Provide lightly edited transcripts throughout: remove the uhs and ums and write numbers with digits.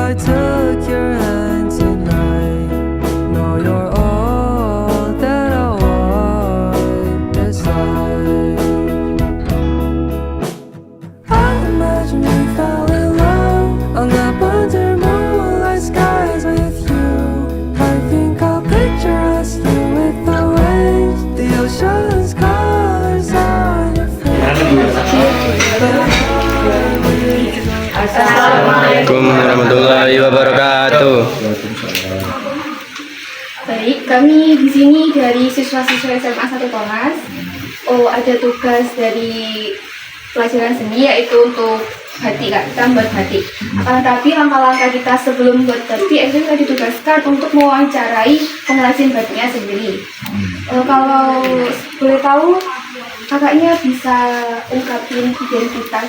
I took your hand tonight. No, you're all that I want inside. I imagine we fell in love, hung up under moonlight skies with you. I think I'll picture us here with the waves, the ocean's colors on your Assalamualaikum warahmatullahi wabarakatuh. Baik, kami di sini dari siswa-siswa SMA 1 Thomas. Ada tugas dari pelajaran seni yaitu untuk batik, Kak. Kita buat batik. Tapi langkah-langkah kita sebelum buat batik, kita ditugaskan untuk mewawancarai pengrajin batiknya sendiri. Kalau boleh tahu, kakaknya bisa ungkapin identitas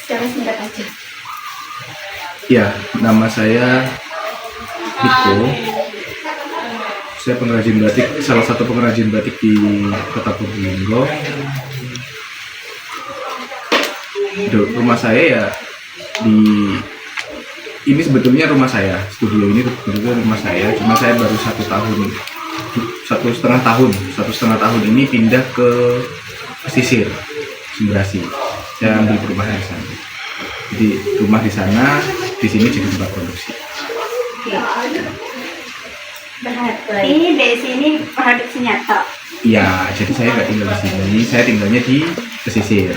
secara singkat aja. Ya, nama saya Iko. Saya pengrajin batik, salah satu pengrajin batik di Kota Probolinggo. Rumah saya ya ini sebetulnya rumah saya, studio ini sebetulnya rumah saya. Cuma saya baru satu setengah tahun ini pindah ke pesisir Sembrasi. Saya ambil perumahan di sana. Jadi rumah di sana, di sini jadi tempat produksi. Berarti di sini produksi nyata. Iya, jadi saya nggak tinggal di sini, saya tinggalnya di pesisir.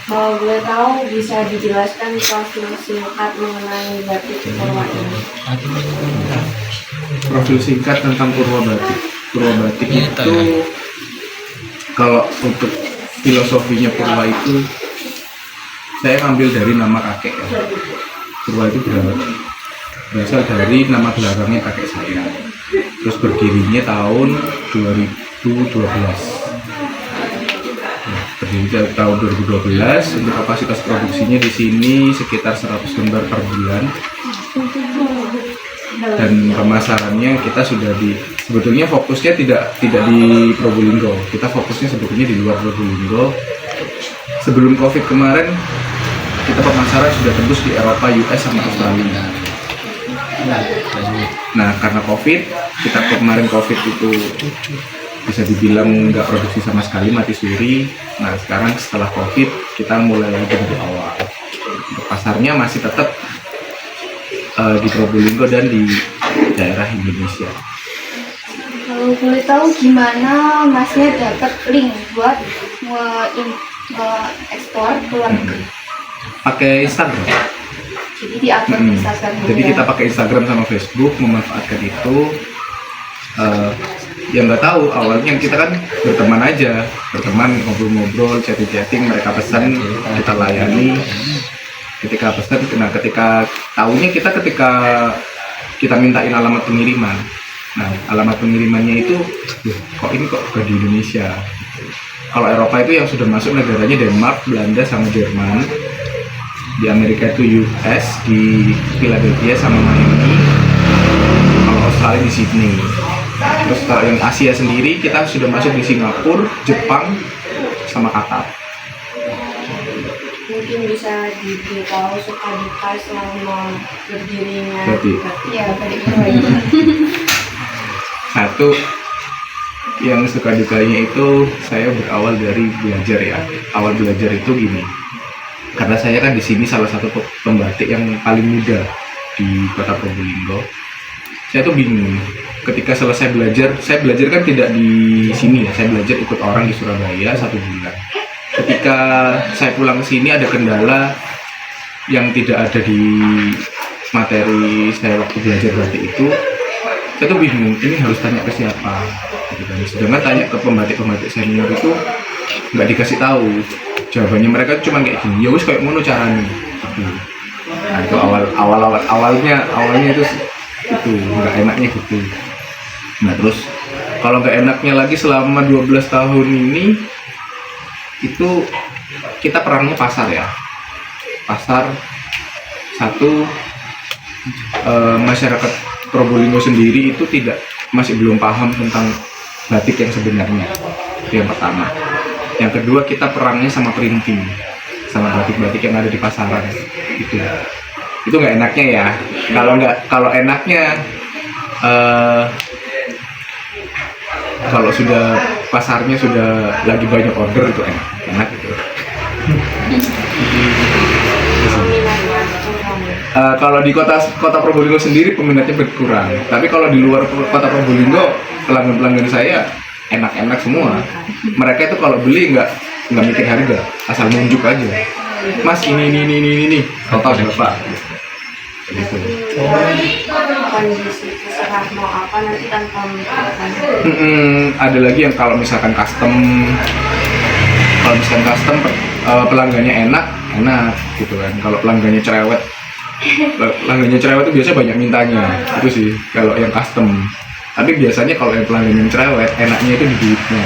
Kalau boleh tahu bisa dijelaskan profil singkat mengenai batik Purwa ini. Profil singkat tentang Purwa batik. Purwa batik itu kalau untuk filosofinya Purwa itu saya ngambil dari nama kakek ya. Purwa itu berasal dari nama belakangnya kakek saya. Terus berdirinya tahun 2012. Berdiri tahun 2012. Untuk kapasitas produksinya di sini sekitar 100 lembar per bulan. Dan pemasarannya kita sudah sebetulnya fokusnya tidak di Probolinggo. Kita fokusnya sebetulnya di luar Probolinggo. Sebelum Covid kemarin kita pemasaran sudah tembus di Eropa, US sama Australia. Nah, karena Covid, kemarin Covid itu bisa dibilang nggak produksi sama sekali, mati suri. Nah, sekarang setelah Covid kita mulai lagi dari awal. Untuk pasarnya masih tetap di Probolinggo dan di daerah Indonesia. Kalau boleh tahu gimana masnya dapat link buat ekspor ke luar negeri? Pakai Instagram. Jadi diupload di Instagram. Jadi kita pakai Instagram sama Facebook, memanfaatkan itu. Yang nggak tahu awalnya kita kan berteman ngobrol-ngobrol, chatting, mereka pesan kita layani. Ketika pesan, ketika tahunya ketika kita mintain alamat pengiriman. Nah, alamat pengirimannya itu kok di Indonesia. Kalau Eropa itu yang sudah masuk negaranya Denmark, Belanda sama Jerman. Di Amerika itu US, di Philadelphia sama Miami. Kalau Australia di Sydney. Terus kalau yang Asia sendiri kita sudah masuk di Singapura, Jepang sama Qatar. Mungkin bisa diberitahu suka duka selama berdirinya Batik. Ya, batik Purwa ini. Satu yang suka dukanya itu saya berawal dari belajar ya. Awal belajar itu gini. Karena saya kan di sini salah satu pembatik yang paling muda di Kota Probolinggo. Saya tuh bingung. Ketika selesai belajar, saya belajar kan tidak di sini ya. Saya belajar ikut orang di Surabaya 1 bulan. Ketika saya pulang ke sini ada kendala yang tidak ada di materi saya waktu belajar batik itu. Saya tuh bingung, ini harus tanya ke siapa? Sedangkan tanya ke pembatik-pembatik senior itu nggak dikasih tahu. Jawabannya mereka cuma kayak gini, ya wis kayak ngono caranya. Nah itu awalnya itu nggak enaknya gitu. Nah terus kalau nggak enaknya lagi selama 12 tahun ini itu kita perangnya pasar ya. Pasar satu, masyarakat Probolinggo sendiri itu masih belum paham tentang batik yang sebenarnya. Itu yang pertama. Yang kedua, kita perangnya sama printing, sama batik-batik yang ada di pasaran gitu. Itu nggak enaknya ya. Kalau enaknya kalau sudah pasarnya sudah lagi banyak order itu enak gitu. Kalau di kota Probolinggo sendiri peminatnya berkurang, tapi kalau di luar kota Probolinggo pelanggan saya enak-enak semua. Mereka itu kalau beli nggak mikir harga, asal nunjuk aja. Mas ini total berapa? Gitu. Kondisi terserah mau apa nanti tanpa memikirkan. Ada lagi yang kalau misalkan custom pelanggannya enak gitu kan. Kalau pelanggannya cerewet itu biasanya banyak mintanya, itu sih kalau yang custom. Tapi biasanya kalau yang pelanggan yang cerewet, enaknya itu di duitnya.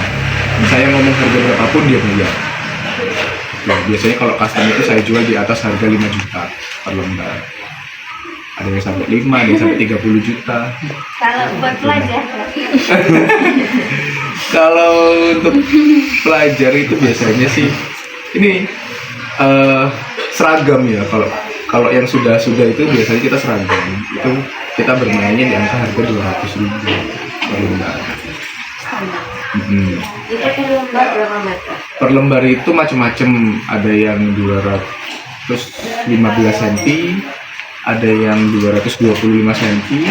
Saya ngomong harga berapapun dia bayar. Biasanya kalau custom itu saya jual di atas harga 5 juta per lembar. Ada yang sampai 5, ada yang sampai 30 juta. Kalau buat pelajar, Kalau untuk pelajar itu biasanya sih ini seragam ya. Kalau yang sudah itu biasanya kita seragam. Itu kita bermainnya di angka harga 200.000 per lembar. itu per lembar berapa meter? Per lembar itu macam-macam. Ada yang 215 cm, ada yang 225 cm,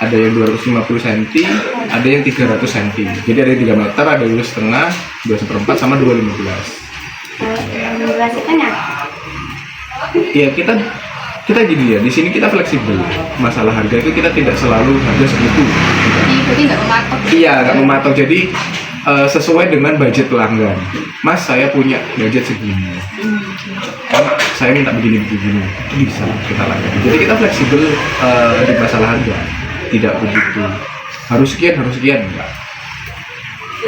ada yang 250 cm, ada yang 300 cm. Jadi ada 3 meter, ada 2,5, 2,4 sama 2,15. Durasinya Ya kita gini ya, di sini kita fleksibel. Masalah harga itu kita tidak selalu harga segitu. Jadi nggak mematok. Iya, nggak mematok. Jadi sesuai dengan budget pelanggan. Mas, saya punya budget segini. Saya minta begini, itu bisa kita lakukan. Jadi kita fleksibel di masalah harga. Tidak begitu harus sekian enggak.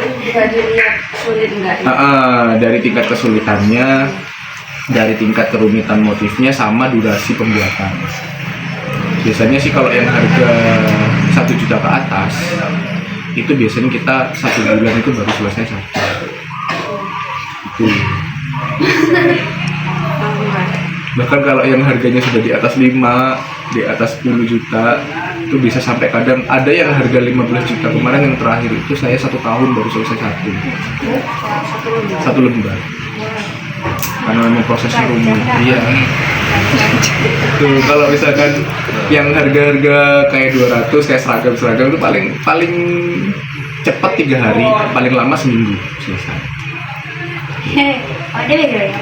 nggak dilihat sulit nggak? Dari tingkat kesulitannya, dari tingkat kerumitan motifnya, sama durasi pembuatan. Biasanya sih kalau yang harga 1 juta ke atas itu biasanya kita 1 bulan itu baru selesai satu. Itu. Bahkan kalau yang harganya sudah di atas 5, di atas 10 juta itu bisa sampai kadang ada yang harga 15 juta. Kemarin yang terakhir itu saya 1 tahun baru selesai satu lembar. Karena memang prosesnya rumit. Iya. Tuh, kalau misalkan yang harga-harga kayak 200 kayak seragam itu paling cepat 3 hari, paling lama seminggu selesai. Ada beda ya?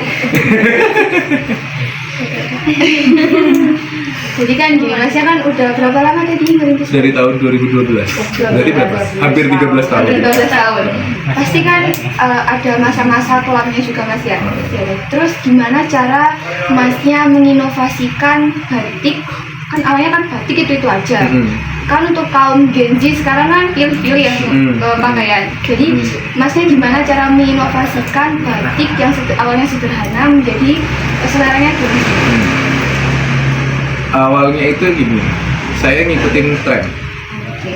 Jadi kan gini, Masnya kan udah berapa lama tadi merintis? Dari tahun 2012. Berarti berapa? Hampir 13 tahun. Hampir 13 tahun. Pasti kan ada masa-masa kelamnya juga Mas ya. Terus gimana cara Masnya menginovasikan batik? Kan awalnya kan batik itu aja. Kan untuk kaum Gen Z sekarang kan pilih-pilih ya pakaian. Jadi Masnya gimana cara menginovasikan batik yang awalnya sederhana menjadi seleranya gimana? Awalnya itu gini, saya ngikutin tren.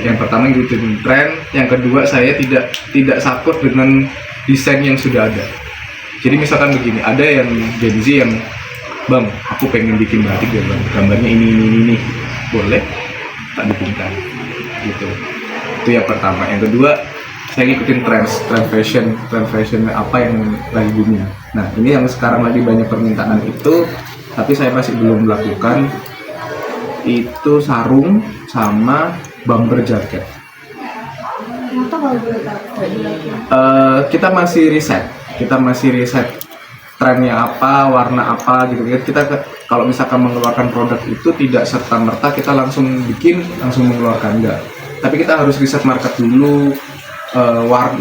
Yang pertama ngikutin tren, yang kedua saya tidak sakut dengan desain yang sudah ada. Jadi misalkan begini, ada yang Gen Z yang, bang, aku pengen bikin batik deh bang, gambarnya ini, boleh? Tak dibikinkan, gitu. Itu yang pertama. Yang kedua, saya ngikutin trend fashion apa yang lagi booming. Nah, ini yang sekarang lagi banyak permintaan itu, tapi saya masih belum melakukan. Itu sarung sama bumper jacket. Kenapa kalau boleh tahu? Kita masih riset trennya apa, warna apa gitu. Kita kalau misalkan mengeluarkan produk itu tidak serta merta kita langsung langsung mengeluarkan, enggak. Tapi kita harus riset market dulu,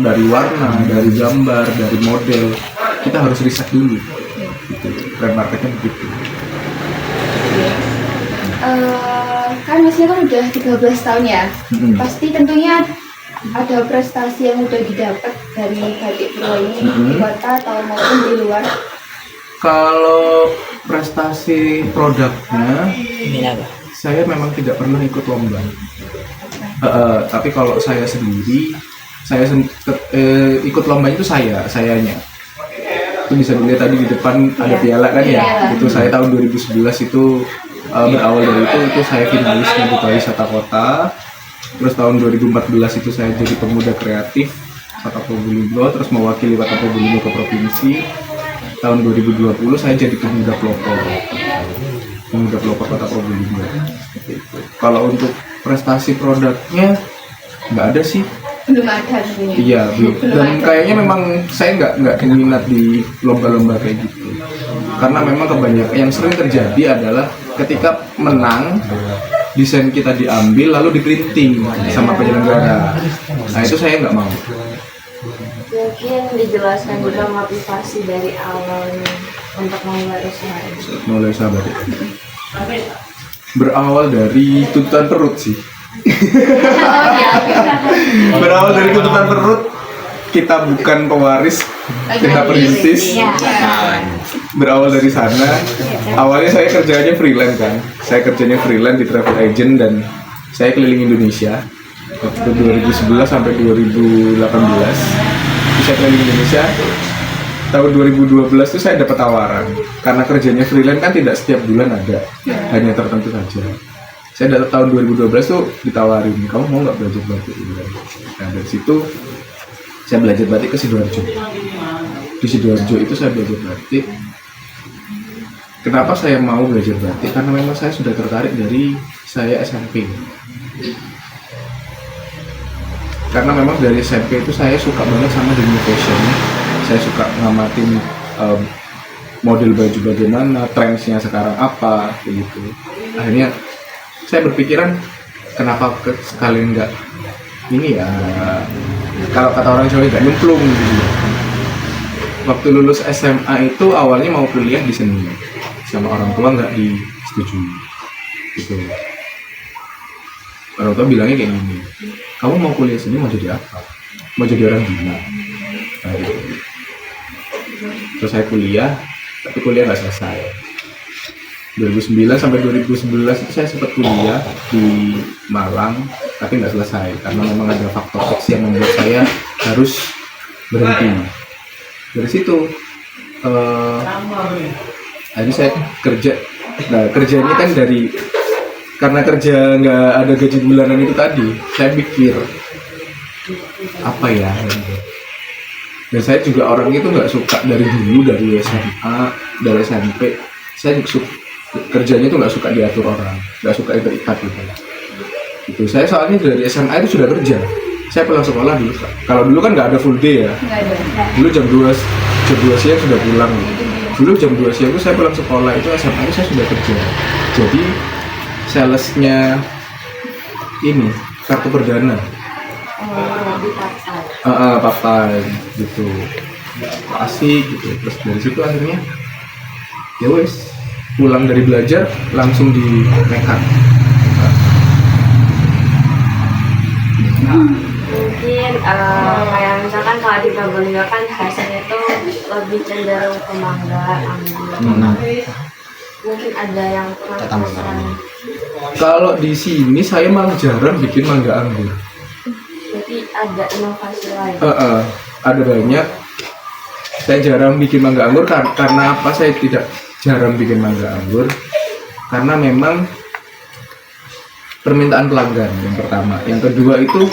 dari warna, dari gambar, dari model. Kita harus riset dulu. Gitu. Tren marketnya begitu. Kan Masnya kan udah 13 tahun ya. Pasti tentunya ada prestasi yang udah didapat dari batik pro ini di kota atau maupun di luar. Kalau prestasi produknya, saya memang tidak pernah ikut lomba. Tapi kalau saya sendiri, ikut lomba itu sayanya. Itu bisa dilihat tadi di depan ada piala kan ya. Itu saya tahun 2011 itu berawal dari itu saya finalis Duta Wisata Kota. Terus tahun 2014 itu saya jadi pemuda kreatif Kota Probolinggo, terus mewakili Kota Probolinggo ke provinsi. Tahun 2020 saya jadi pemuda pelopor Kota Probolinggo. Kalau untuk prestasi produknya nggak ada sih. Belum ada sebenarnya. Iya, dan kayaknya memang saya nggak minat di lomba-lomba kayak gitu. Karena memang kebanyakan yang sering terjadi adalah ketika menang, desain kita diambil lalu di-printing sama penyelenggara. Nah itu saya nggak mau. Mungkin dijelaskan juga motivasi dari awal untuk memulai usaha ini. Mulai sahabat. Berawal dari tuntutan perut sih. Berawal dari tuntutan perut, kita bukan pewaris, kita perintis. Berawal dari sana, awalnya saya kerjanya freelance kan. Saya kerjanya freelance di travel agent dan saya keliling Indonesia. Waktu 2011 sampai 2018, saya keliling Indonesia. Tahun 2012 itu saya dapat tawaran. Karena kerjanya freelance kan tidak setiap bulan ada, hanya tertentu saja. Saya datang tahun 2012 tuh ditawarin, kamu mau nggak belajar batik? Nah dari situ saya belajar batik ke Sidoarjo. Di Sidoarjo itu saya belajar batik. Kenapa saya mau belajar batik? Karena memang saya sudah tertarik dari saya SMP. Karena memang dari SMP itu saya suka banget sama dunia fashion. Saya suka ngamatin model baju bagaimana, trendsnya sekarang apa, begitu. Akhirnya saya berpikiran kenapa sekalian nggak ini ya, kalau kata orang Jawa nggak nyemplung gitu. Waktu lulus SMA itu awalnya mau kuliah di seni, sama orang tua nggak disetujui gitu. Orang tua bilangnya kayak gini, kamu mau kuliah seni mau jadi apa? Mau jadi orang gila? Nah, gitu. Terus saya kuliah, tapi kuliah nggak selesai. 2009 sampai 2011 itu saya sempat kuliah di Malang, tapi nggak selesai karena memang ada faktor X yang membuat saya harus berhenti. Dari situ, akhirnya saya kerja. Nah kerjanya kan karena kerja nggak ada gaji bulanan itu tadi, saya pikir apa ya. Dan saya juga orang itu nggak suka dari dulu, dari SMA, dari SMP, saya kerjanya itu nggak suka diatur orang, nggak suka terikat gitu. Saya soalnya dari SMA itu sudah kerja. Saya pulang sekolah dulu. Kalau dulu kan nggak ada full day ya. Dulu jam 2 siang sudah pulang. Dulu jam 2 siang itu saya pulang sekolah, itu SMA itu saya sudah kerja. Jadi salesnya ini kartu perdana. Papan gitu. Asik gitu. Terus dari situ akhirnya ya wes, pulang dari belajar langsung di makeup. Mungkin kayak misalkan kalau di Probolinggo kan hasilnya itu lebih cenderung ke mangga, anggur. Mungkin ada yang kurang penasaran. Kalau di sini saya malah jarang bikin mangga anggur. Jadi ada inovasi lain. Ada banyak. Saya jarang bikin mangga anggur karena apa? Saya tidak jarang bikin mangga anggur karena memang permintaan pelanggan yang pertama. Yang kedua itu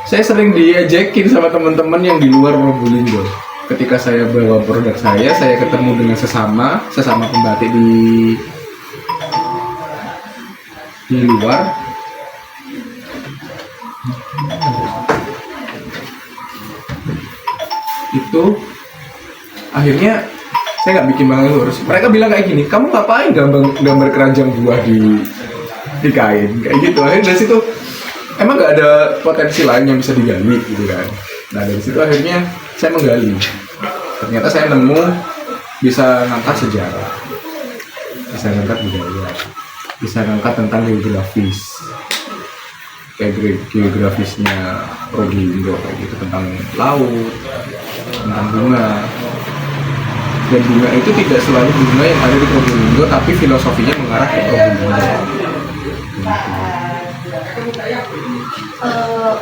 saya sering diajakin sama teman-teman yang di luar Probolinggo. Ketika saya bawa produk saya ketemu dengan sesama pembatik di luar. Itu akhirnya saya nggak bikin mangga anggur. Mereka bilang kayak gini, kamu ngapain gambar keranjang buah di kain kayak gitu. Akhirnya dari situ emang nggak ada potensi lain yang bisa digali gitu kan. Nah dari situ akhirnya saya menggali. Ternyata saya nemu bisa ngangkat sejarah, bisa ngangkat budaya, bisa ngangkat tentang geografis, kayak geografisnya Probolinggo kayak gitu, tentang laut, tentang bunga. Dan bunga itu tidak selalu bunga yang ada di Probolinggo, tapi filosofinya mengarah ke Probolinggo.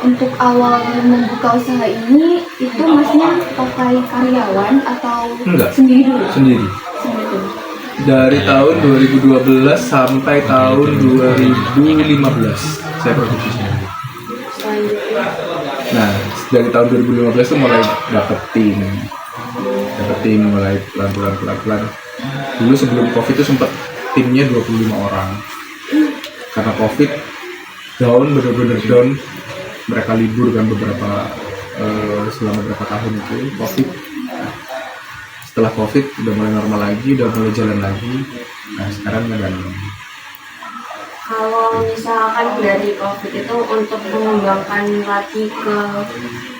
Untuk awal membuka usaha ini itu masnya pakai karyawan atau Enggak. sendiri dulu? Sendiri. Sendiri dulu. Dari tahun 2012 sampai tahun 2015 saya produksi sendiri. Selanjutnya, Nah, dari tahun 2015 tuh mulai dapet tim, mulai pelan-pelan. Dulu sebelum COVID itu sempat timnya 25 orang. Karena COVID down, bener-bener down. Mereka libur kan selama beberapa tahun itu COVID. Setelah COVID udah mulai normal lagi, udah mulai jalan lagi. Nah sekarang udah kalau misalkan dari COVID itu untuk mengembangkan lagi ke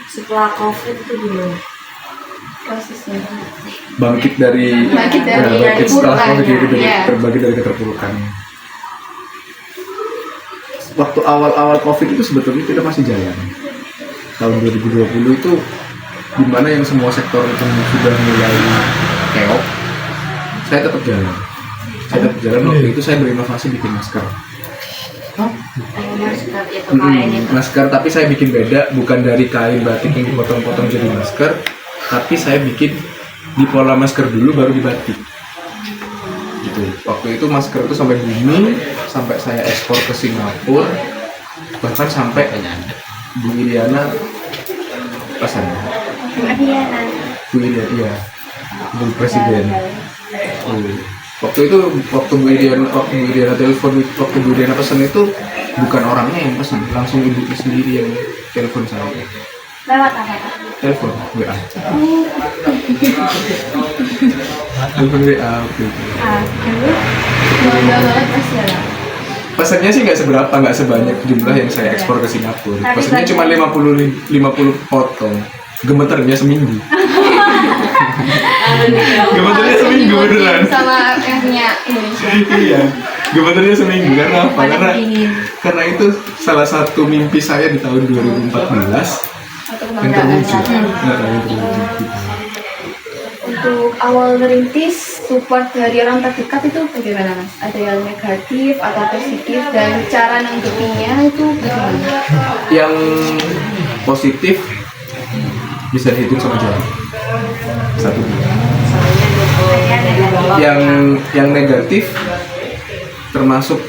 setelah COVID itu gimana? prosesnya. bangkit dari setelah keterpurukan, COVID itu ya. terbangkit dari keterpurukan. Waktu awal-awal COVID itu sebetulnya kita masih jalan. Tahun 2020 itu dimana yang semua sektor itu sudah mulai keok, saya tetap jalan. Waktu itu saya berinovasi bikin masker. Masker itu kain itu. Masker tapi saya bikin beda, bukan dari kain batik yang dipotong-potong jadi masker, tapi saya bikin di pola masker dulu baru dibatik. Gitu. Waktu itu masker itu sampai booming, sampai saya ekspor ke Singapura, bahkan sampai Bu Iriana pesan. Bu Iriana, iya, Bu Presiden. Waktu itu waktu Bu Iriana telepon, waktu Bu Iriana pesan itu bukan orangnya yang pesan, langsung ibu sendiri yang telepon saya. Lewat apa Pak? Telepon WA. Telepon WA waktu itu. Bangga banget pasti ya. Pesannya sih nggak sebanyak jumlah yang saya ekspor ke Singapura. Tapi Pesannya cuma 50 potong. Gemeternya seminggu. Gemeternya seminggu beneran. Sama yang punya Indonesia. Iya. Gemeternya seminggu karena apa? Paling dingin. Karena itu salah satu mimpi saya di tahun 2014 Atau yang kebanggaan. terwujud. Nah, yang terwujud. Untuk awal merintis support dari orang terdekat itu bagaimana Mas? Ada yang negatif atau positif dan cara nanggepinya itu bagaimana? Yang positif bisa dihitung sama jari. Satu. Yang negatif termasuk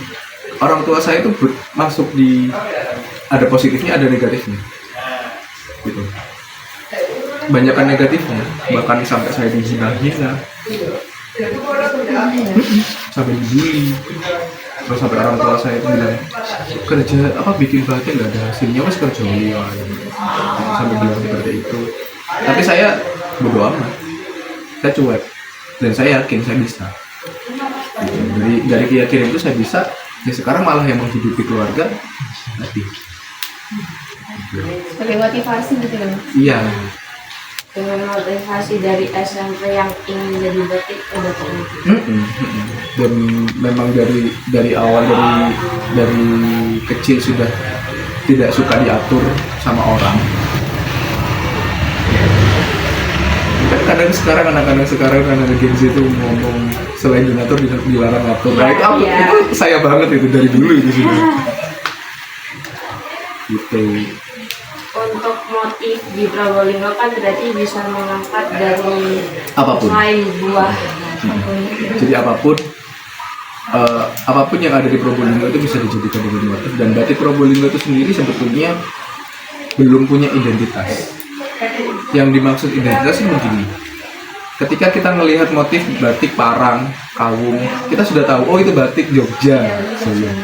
orang tua saya itu masuk di ada positifnya ada negatifnya gitu, banyakan negatifnya, bahkan sampai saya dihina-hina, sampai dibully, terus sampai orang tua saya itu bilang kerja apa bikin batik nggak ada hasilnya mas kerja sampai bilang seperti itu. Tapi saya bodo amat, saya cuek dan saya yakin saya bisa. Dari keyakinan itu saya bisa. Ya sekarang malah yang menghidupi keluarga batik. Sebagai motivasi gitu kan? Iya. Dengan motivasi dari SMP yang ingin jadi batik udah terwujud. Dan memang dari awal dari kecil sudah tidak suka diatur sama orang. Kadang sekarang anak-anak Gen Z itu ngomong selain diatur dilarang atur. Nah itu Iya. itu saya banget itu dari dulu itu sudah. Gitu. Untuk motif di Probolinggo kan berarti bisa mengangkat dari Apapun. selain buah. Jadi apapun yang ada di Probolinggo itu bisa dijadikan dengan motif, dan batik Probolinggo itu sendiri sebetulnya belum punya identitas. Yang dimaksud identitas itu begini, ketika kita melihat motif batik Parang, Kawung, kita sudah tahu oh itu batik Jogja,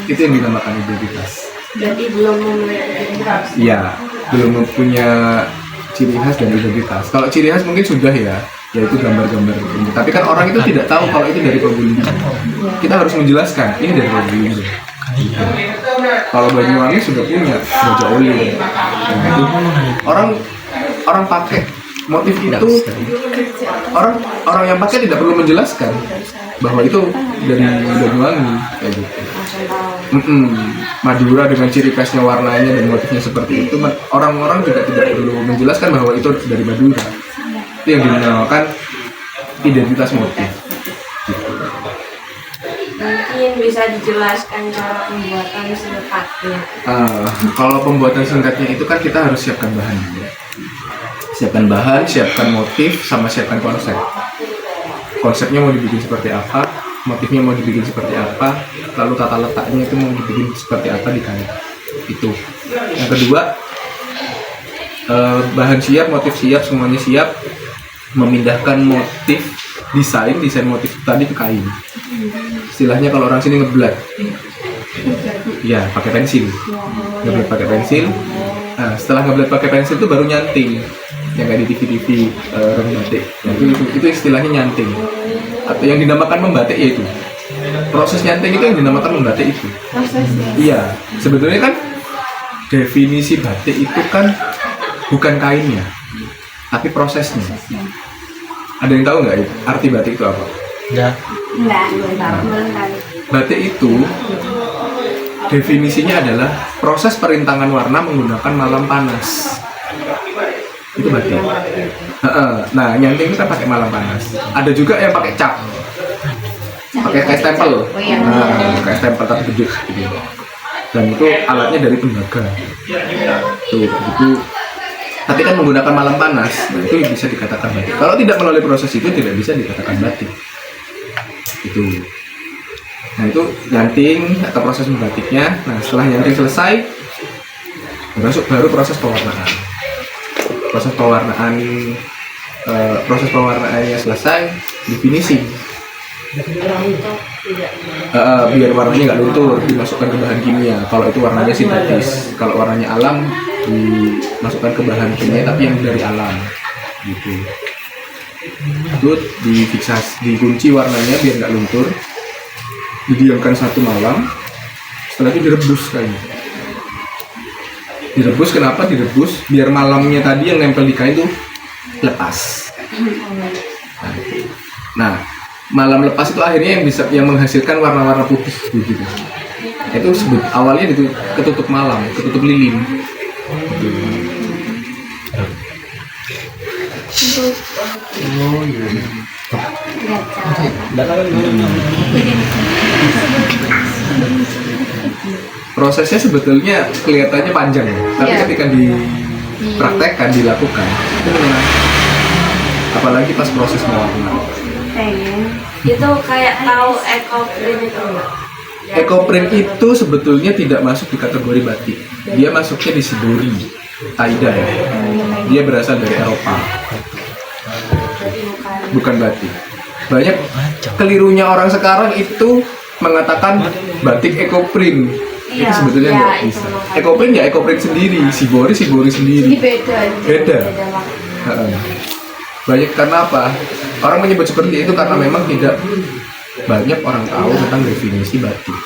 itu yang dinamakan identitas. Berarti belum memiliki identitas. Iya, belum punya ciri khas dan identitas. Kalau ciri khas mungkin sudah ya, yaitu gambar-gambar ini. Tapi kan orang itu tidak tahu kalau itu dari Probolinggo. Kita harus menjelaskan ini dari Probolinggo. Kalau Banyuwangi sudah punya Baja Oli. Nah, itu orang pakai motif itu, orang yang pakai tidak perlu menjelaskan bahwa itu dari Banyuwangi kayak gitu. Madura dengan ciri khasnya, warnanya dan motifnya seperti itu, orang-orang juga tidak perlu menjelaskan bahwa itu dari Madura. Itu yang dinamakan identitas motif. Mungkin bisa dijelaskan cara pembuatan singkatnya. Kalau pembuatan singkatnya itu kan kita harus siapkan bahan dulu. Siapkan bahan, siapkan motif, sama siapkan konsep. Konsepnya mau dibikin seperti apa, motifnya mau dibikin seperti apa, lalu tata letaknya itu mau dibikin seperti apa di kain itu. Yang kedua, bahan siap, motif siap, semuanya siap, memindahkan motif desain motif tadi ke kain. Istilahnya kalau orang sini ngeblat, ya pakai pensil, ngeblat pakai pensil. Nah, setelah ngeblat pakai pensil itu baru nyanting, yang kayak di TV orang batik. Nah, itu istilahnya nyanting, atau yang dinamakan membatik yaitu proses nyanting itu yang dinamakan membatik itu. Prosesnya. Iya, sebetulnya kan definisi batik itu kan bukan kainnya, tapi prosesnya. Ada yang tahu nggak arti batik itu apa? Ya. Enggak, belum tahu, belum tahu. Batik itu definisinya adalah proses perintangan warna menggunakan malam panas. Itu batik. Nah, nyanting itu kan pakai malam panas. Ada juga yang pakai cap, pakai kayak stempel. Nah, kayak stempel tapi gede. Gitu. Dan itu alatnya dari tembaga. Tuh, itu. Tapi kan menggunakan malam panas, nah itu bisa dikatakan batik. Kalau tidak melalui proses itu tidak bisa dikatakan batik. Itu. Nah itu nyanting atau proses membatiknya. Nah setelah nyanting selesai, baru proses pewarnaan. Proses pewarnaannya selesai, di finishing. Biar warnanya nggak luntur, dimasukkan ke bahan kimia. Kalau itu warnanya sintetis, kalau warnanya alam dimasukkan ke bahan kimia tapi yang dari alam gitu. Itu dikunci warnanya biar nggak luntur, didiamkan 1 malam. Setelah itu direbus kayaknya. Direbus kenapa direbus? Biar malamnya tadi yang nempel di kain itu lepas. Nah, malam lepas itu akhirnya yang menghasilkan warna-warna putih gitu. Itu awalnya itu ketutup malam, ketutup lilin. Untuk prosesnya sebetulnya kelihatannya panjang, tapi ketika dipraktekkan, dilakukan itu menyenangkan. Apalagi pas proses mewarna. Pengen. Itu kayak tahu ekoprint itu enggak? Ekoprint itu sebetulnya tidak masuk di kategori batik. Dia masuknya di Shibori, Taida ya. Dia berasal dari Eropa. Bukan batik. Banyak kelirunya orang sekarang itu mengatakan batik ekoprint. Itu sebetulnya nggak bisa. Ekoprint ya ekoprint sendiri, Shibori sendiri. Jadi Beda. Banyak karena apa? Orang menyebut seperti itu karena memang tidak banyak orang tahu tentang definisi batik.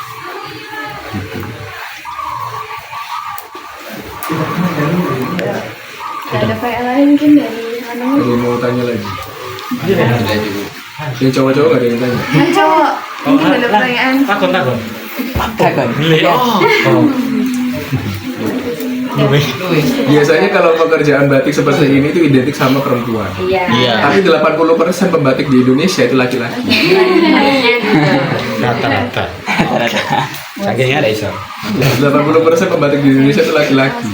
Gitu. ada PL lain mungkin dari mana? Ada yang mau tanya lagi? Yang cowok-cowok nggak ada yang tanya? Kan cowok. Ini ada pertanyaan. Takon. Biasanya kalau pekerjaan batik seperti ini itu identik sama perempuan. Iya. Tapi 80% pembatik di Indonesia itu laki-laki. Rata-rata. Sakingnya ada iso. 80% pembatik di Indonesia itu laki-laki.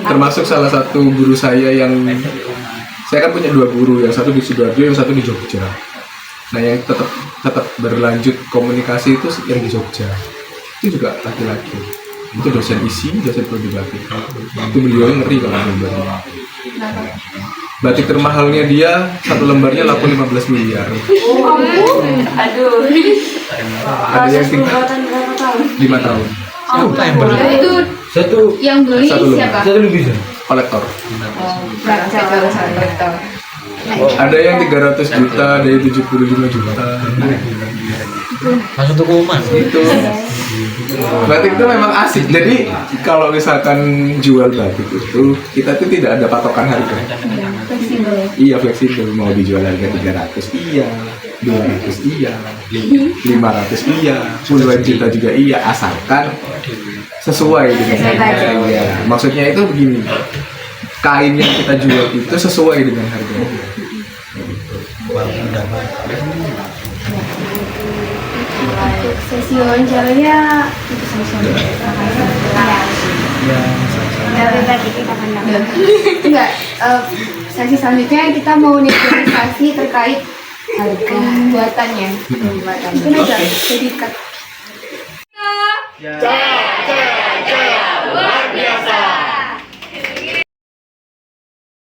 Termasuk salah satu guru saya yang saya kan punya 2 guru, yang satu di Sidoarjo, yang satu di Jogja. Nah yang tetap berlanjut komunikasi itu yang di Jogja. Itu juga laki-laki. Itu dosen isi, dosen prodi batik. Itu beliau ngeri kalau gambarnya. Batik termahalnya dia 1 lembarnya laku 15 miliar. Aduh. Ada yang Proses pembuatan berapa tahun? 5 tahun. Siapa yang beli? Itu yang beli Satu lembar. siapa? Satu lebih bisa. Kolektor. Kolektor. Ada yang 300 juta, ada yang 75 juta. Langsung tuh kuman. Itu batik itu memang asik. Jadi kalau misalkan jual batik itu kita tuh tidak ada patokan harga. Fleksibel. Iya fleksibel, mau dijual harga 300 iya, 200 iya, 500 iya, puluhan juta juga iya, asalkan sesuai dengan harga. Iya. Maksudnya itu begini, kain yang kita jual itu sesuai dengan harganya. Untuk sesi wawancaranya itu selesai. Dari tadi kita pandang. Enggak, sesi selanjutnya kita mau negosiasi terkait harga buatannya. pembuatannya. Mungkin aja jadi cut. Jaya, jaya, jaya, luar biasa.